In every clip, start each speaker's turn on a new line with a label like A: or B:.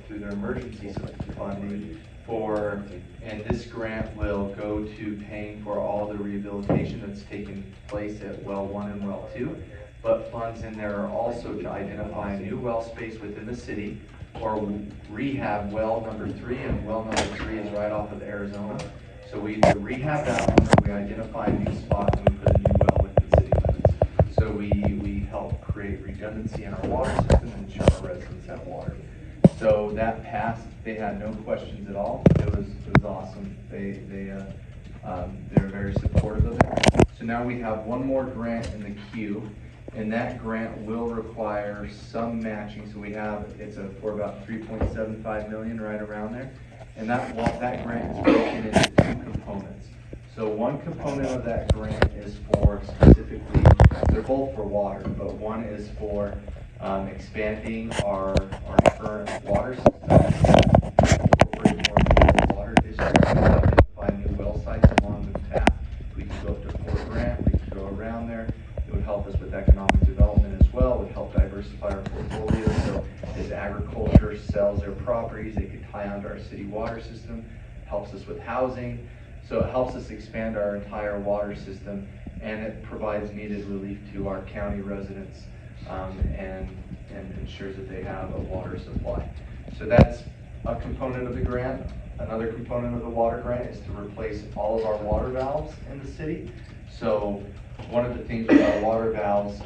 A: through their emergency funding and this grant will go to paying for all the rehabilitation that's taken place at well 1 and well 2. But funds in there are also to identify a new well space within the city or rehab well number 3, and well number 3 is right off of Arizona. So we either rehab that one or we identify a new spot and we put a new well within city limits. So we help create redundancy in our water system and ensure our residents have water. So that passed. They had no questions at all. It was awesome. They're very supportive of it. So now we have one more grant in the queue, and that grant will require some matching. So we have for about 3.75 million, right around there. And that grant is broken into 2 components. So one component of that grant is for specifically, they're both for water, but one is for expanding our current water system, incorporating more water districts, identify new well sites along the path. We could go up to Fort Grant, we could go around there. It would help us with economic development as well. It would help diversify our portfolio. So as agriculture sells their properties, they could tie onto our city water system. Helps us with housing. So it helps us expand our entire water system, and it provides needed relief to our county residents and ensures that they have a water supply. So that's a component of the grant. Another component of the water grant is to replace all of our water valves in the city. So one of the things with our water valves,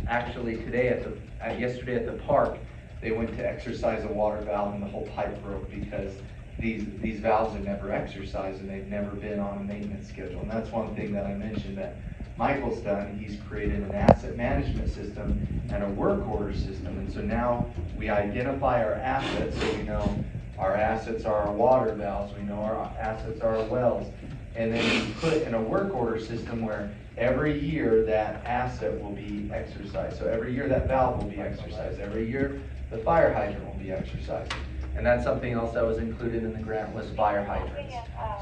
A: actually yesterday at the park, they went to exercise a water valve and the whole pipe broke because these valves are never exercised and they've never been on a maintenance schedule. And that's one thing that I mentioned that Michael's done. He's created an asset management system and a work order system. And so now we identify our assets, so we know our assets are our water valves, we know our assets are our wells. And then we put in a work order system where every year that asset will be exercised. So every year that valve will be exercised. Every year the fire hydrant will be exercised. And that's something else that was included in the grant was fire hydrants.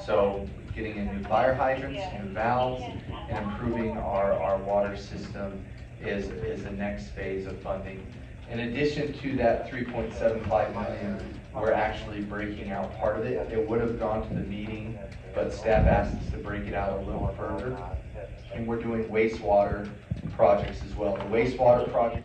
A: So getting in new fire hydrants, new valves, and improving our water system is the next phase of funding. In addition to that 3.75 million, we're actually breaking out part of it. It would have gone to the meeting, but staff asked us to break it out a little further. And we're doing wastewater projects as well. The wastewater project